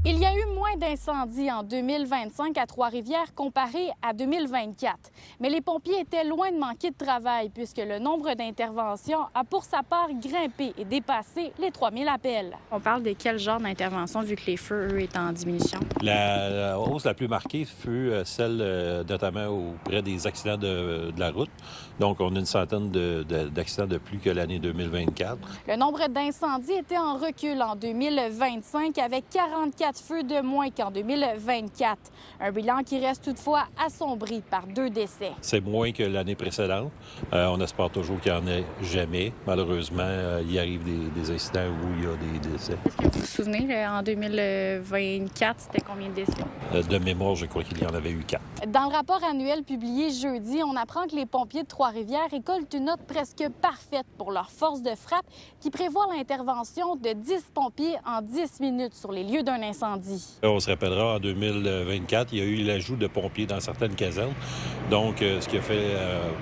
Il y a eu moins d'incendies en 2025 à Trois-Rivières comparé à 2024. Mais les pompiers étaient loin de manquer de travail puisque le nombre d'interventions a pour sa part grimpé et dépassé les 3000 appels. On parle de quel genre d'intervention vu que les feux, eux, étaient en diminution? La hausse la plus marquée fut celle notamment auprès des accidents de la route. Donc, on a une centaine d'accidents de plus que l'année 2024. Le nombre d'incendies était en recul en 2025 avec 44 feux de moins qu'en 2024. Un bilan qui reste toutefois assombri par 2 décès. C'est moins que l'année précédente. On espère toujours qu'il n'y en ait jamais. Malheureusement, il arrive des incidents où il y a des décès. Est-ce que vous vous souvenez, en 2024, c'était combien de décès? De mémoire, je crois qu'il y en avait eu 4. Dans le rapport annuel publié jeudi, on apprend que les pompiers de Trois-Rivières récoltent une note presque parfaite pour leur force de frappe qui prévoit l'intervention de 10 pompiers en 10 minutes sur les lieux d'un incendie. On se rappellera, en 2024, il y a eu l'ajout de pompiers dans certaines casernes. Donc, ce qui a fait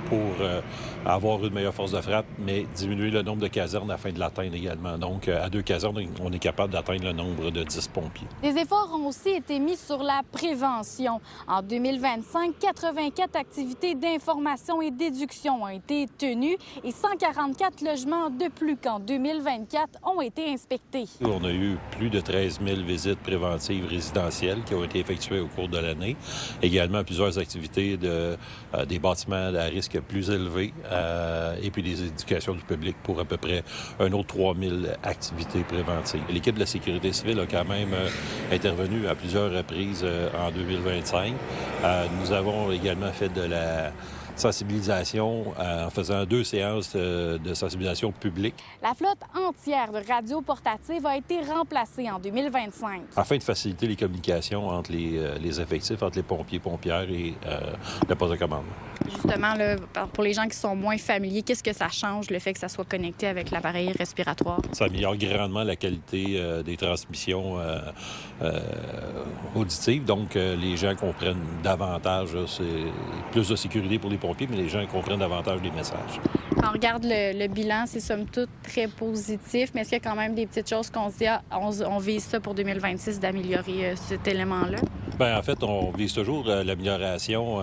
pour avoir une meilleure force de frappe, mais diminuer le nombre de casernes afin de l'atteindre également. Donc, à 2 casernes, on est capable d'atteindre le nombre de 10 pompiers. Des efforts ont aussi été mis sur la prévention. En 2025, 84 activités d'information et d'éducation ont été tenues et 144 logements de plus qu'en 2024 ont été inspectés. On a eu plus de 13 000 visites préventives résidentielles qui ont été effectuées au cours de l'année. Également, plusieurs activités des bâtiments à risque plus élevé et puis des éducations du public pour à peu près un autre 3 000 activités préventives. L'équipe de la sécurité civile a quand même intervenu à plusieurs reprises en 2025. Nous avons également fait de la sensibilisation en faisant 2 séances de sensibilisation publique. La flotte entière de radios portatives a été remplacée en 2025. Afin de faciliter les communications entre les effectifs, entre les pompiers, pompières et le poste de commande. Justement, là, pour les gens qui sont moins familiers, qu'est-ce que ça change, le fait que ça soit connecté avec l'appareil respiratoire? Ça améliore grandement la qualité des transmissions auditives. Donc, les gens comprennent davantage. C'est plus de sécurité pour les pompiers, mais les gens comprennent davantage les messages. Quand on regarde le bilan, c'est somme toute très positif, mais est-ce qu'il y a quand même des petites choses qu'on se dit, on vise ça pour 2026, d'améliorer cet élément-là? Bien, en fait, on vise toujours l'amélioration,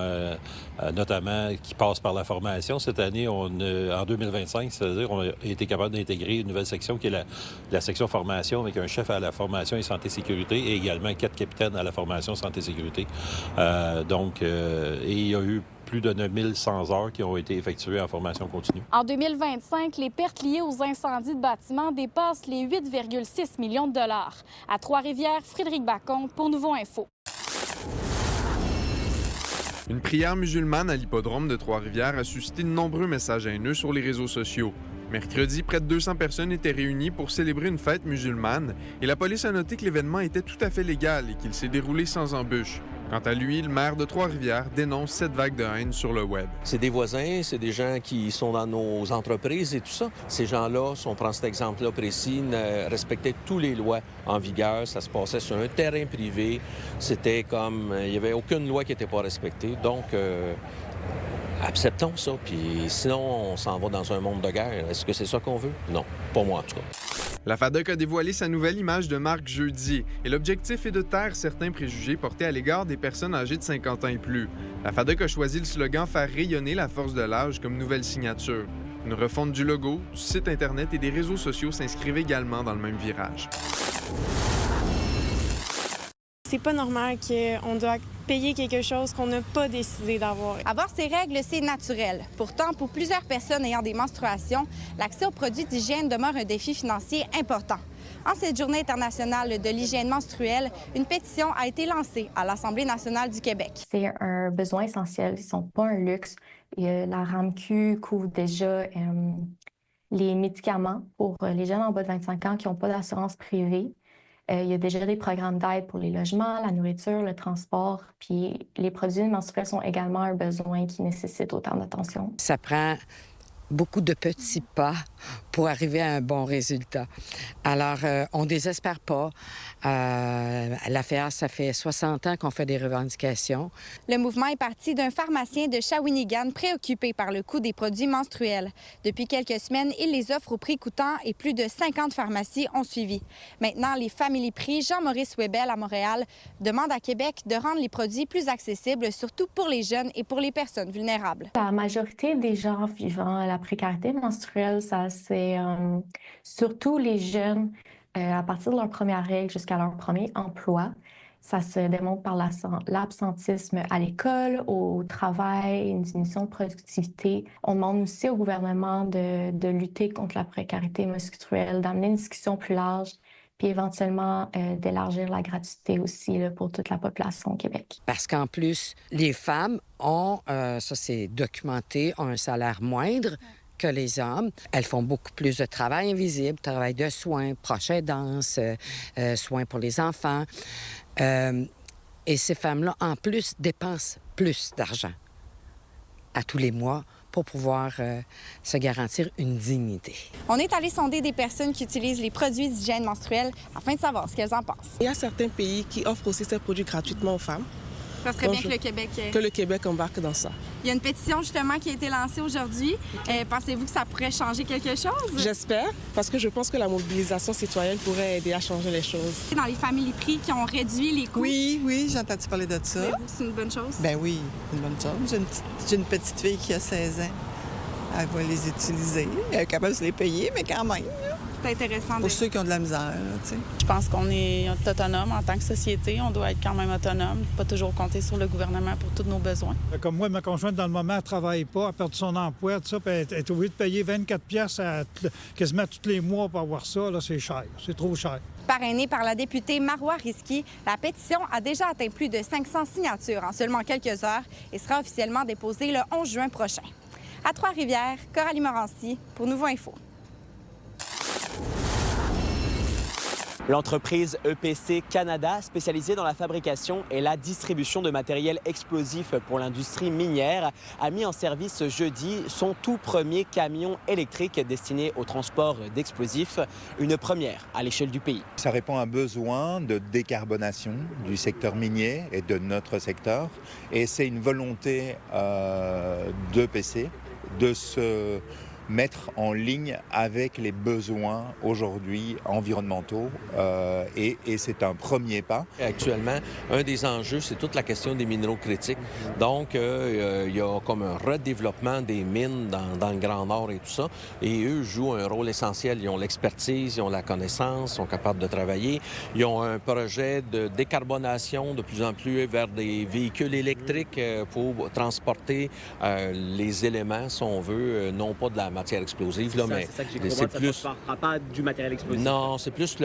notamment qui passe par la formation. Cette année, en 2025, c'est-à-dire on a été capable d'intégrer une nouvelle section qui est la section formation avec un chef à la formation et santé-sécurité et également 4 capitaines à la formation santé-sécurité. Et il y a eu plus de 9100 heures qui ont été effectuées en formation continue. En 2025, les pertes liées aux incendies de bâtiments dépassent les 8,6 millions de dollars. À Trois-Rivières, Frédéric Bacon pour Nouveau Info. Une prière musulmane à l'hippodrome de Trois-Rivières a suscité de nombreux messages haineux sur les réseaux sociaux. Mercredi, près de 200 personnes étaient réunies pour célébrer une fête musulmane et la police a noté que l'événement était tout à fait légal et qu'il s'est déroulé sans embûches. Quant à lui, le maire de Trois-Rivières dénonce cette vague de haine sur le web. C'est des voisins, c'est des gens qui sont dans nos entreprises et tout ça. Ces gens-là, si on prend cet exemple-là précis, respectaient toutes les lois en vigueur. Ça se passait sur un terrain privé. C'était comme... Il n'y avait aucune loi qui n'était pas respectée. Donc, acceptons ça. Puis sinon, on s'en va dans un monde de guerre. Est-ce que c'est ça qu'on veut? Non, pas moi en tout cas. La FADOC a dévoilé sa nouvelle image de marque jeudi et l'objectif est de taire certains préjugés portés à l'égard des personnes âgées de 50 ans et plus. La FADOC a choisi le slogan « Faire rayonner la force de l'âge » comme nouvelle signature. Une refonte du logo, du site Internet et des réseaux sociaux s'inscrivent également dans le même virage. C'est pas normal qu'on doit payer quelque chose qu'on n'a pas décidé d'avoir. Avoir ces règles, c'est naturel. Pourtant, pour plusieurs personnes ayant des menstruations, l'accès aux produits d'hygiène demeure un défi financier important. En cette journée internationale de l'hygiène menstruelle, une pétition a été lancée à l'Assemblée nationale du Québec. C'est un besoin essentiel, ils ne sont pas un luxe. Et, la RAMQ couvre déjà les médicaments pour les jeunes en bas de 25 ans qui n'ont pas d'assurance privée. Il y a déjà des programmes d'aide pour les logements, la nourriture, le transport, puis les produits menstruels sont également un besoin qui nécessite autant d'attention. Ça prend beaucoup de petits pas pour arriver à un bon résultat. Alors, on ne désespère pas. La FEA, ça fait 60 ans qu'on fait des revendications. Le mouvement est parti d'un pharmacien de Shawinigan préoccupé par le coût des produits menstruels. Depuis quelques semaines, il les offre au prix coûtant et plus de 50 pharmacies ont suivi. Maintenant, les Family Prix Jean-Maurice Webel à Montréal demandent à Québec de rendre les produits plus accessibles, surtout pour les jeunes et pour les personnes vulnérables. La majorité des gens vivant la précarité menstruelle, ça c'est surtout les jeunes à partir de leur première règle jusqu'à leur premier emploi. Ça se démontre par l'absentisme à l'école, au travail, une diminution de productivité. On demande aussi au gouvernement de lutter contre la précarité menstruelle, d'amener une discussion plus large, puis éventuellement d'élargir la gratuité aussi là, pour toute la population au Québec. Parce qu'en plus, les femmes ont, ça c'est documenté, ont un salaire moindre que les hommes. Elles font beaucoup plus de travail invisible, travail de soins, proche aidance, soins pour les enfants. Et ces femmes-là, en plus, dépensent plus d'argent à tous les mois pour pouvoir se garantir une dignité. On est allé sonder des personnes qui utilisent les produits d'hygiène menstruelle afin de savoir ce qu'elles en pensent. Il y a certains pays qui offrent aussi ces produits gratuitement aux femmes. Ça serait bien que le Québec embarque dans ça. Il y a une pétition justement qui a été lancée aujourd'hui. Pensez-vous que ça pourrait changer quelque chose? J'espère, parce que je pense que la mobilisation citoyenne pourrait aider à changer les choses. Dans les Family Prix qui ont réduit les coûts. Oui, j'ai entendu parler de ça. C'est une bonne chose? Ben oui, c'est une bonne chose. J'ai une petite fille qui a 16 ans. Elle va les utiliser. Elle est capable de se les payer, mais quand même. C'est intéressant. Pour ceux qui ont de la misère, tu sais. Je pense qu'on est autonome en tant que société. On doit être quand même autonome, pas toujours compter sur le gouvernement pour tous nos besoins. Comme moi, ma conjointe, dans le moment, elle ne travaille pas, elle a perdu son emploi, tout ça, puis elle est obligée de payer 24 pièces quasiment tous les mois pour avoir ça. Là, c'est cher, c'est trop cher. Parrainée par la députée Marois Risky, la pétition a déjà atteint plus de 500 signatures en seulement quelques heures et sera officiellement déposée le 11 juin prochain. À Trois-Rivières, Coralie Morancy pour Nouveau Info. L'entreprise EPC Canada, spécialisée dans la fabrication et la distribution de matériel explosif pour l'industrie minière, a mis en service jeudi son tout premier camion électrique destiné au transport d'explosifs, une première à l'échelle du pays. Ça répond à un besoin de décarbonation du secteur minier et de notre secteur. Et c'est une volonté d'EPC de se mettre en ligne avec les besoins aujourd'hui environnementaux et c'est un premier pas. Actuellement, un des enjeux, c'est toute la question des minéraux critiques. Donc, il y a comme un redéveloppement des mines dans le Grand Nord et tout ça. Et eux jouent un rôle essentiel. Ils ont l'expertise, ils ont la connaissance, sont capables de travailler. Ils ont un projet de décarbonation de plus en plus vers des véhicules électriques pour transporter les éléments, si on veut, non pas de la matière explosive, là, mais c'est plus... Ça ne pas du matériel explosif. Non, c'est plus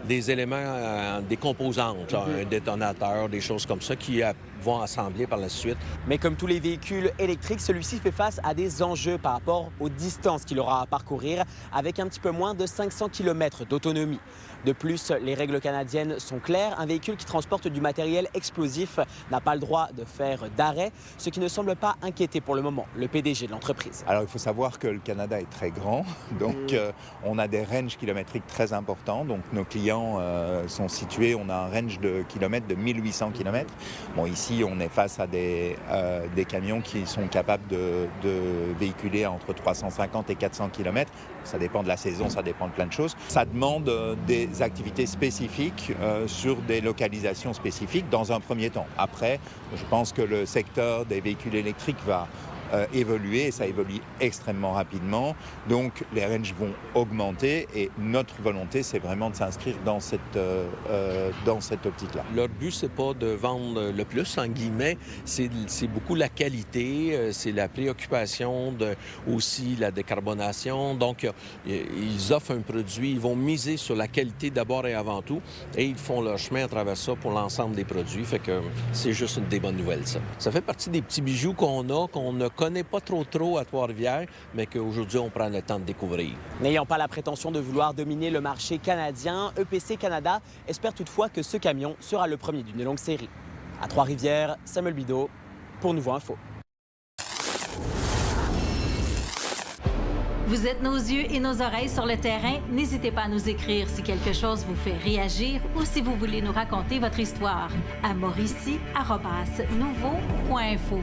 des éléments, des composantes, là, un détonateur, des choses comme ça qui vont assembler par la suite. Mais comme tous les véhicules électriques, celui-ci fait face à des enjeux par rapport aux distances qu'il aura à parcourir avec un petit peu moins de 500 km d'autonomie. De plus, les règles canadiennes sont claires. Un véhicule qui transporte du matériel explosif n'a pas le droit de faire d'arrêt, ce qui ne semble pas inquiéter pour le moment le PDG de l'entreprise. Alors, il faut savoir que le Canada est très grand, donc on a des ranges kilométriques très importants. Donc, nos clients sont situés, on a un range de kilomètres de 1800 km. Bon, ici, on est face à des camions qui sont capables de véhiculer entre 350 et 400 km. Ça dépend de la saison, ça dépend de plein de choses. Ça demande des activités spécifiques sur des localisations spécifiques dans un premier temps. Après, je pense que le secteur des véhicules électriques va évoluer et ça évolue extrêmement rapidement. Donc les ranges vont augmenter et notre volonté, c'est vraiment de s'inscrire dans cette optique-là. Leur but, c'est pas de vendre le plus, en guillemets, c'est beaucoup la qualité, c'est la préoccupation de aussi la décarbonation. Donc, ils offrent un produit, ils vont miser sur la qualité d'abord et avant tout et ils font leur chemin à travers ça pour l'ensemble des produits. Fait que c'est juste une des bonnes nouvelles, ça. Ça fait partie des petits bijoux qu'on ne connaît pas trop à Trois-Rivières, mais qu'aujourd'hui, on prend le temps de découvrir. N'ayant pas la prétention de vouloir dominer le marché canadien, EPC Canada espère toutefois que ce camion sera le premier d'une longue série. À Trois-Rivières, Samuel Bideau pour Nouveau Info. Vous êtes nos yeux et nos oreilles sur le terrain. N'hésitez pas à nous écrire si quelque chose vous fait réagir ou si vous voulez nous raconter votre histoire à mauricie@nouveau.info.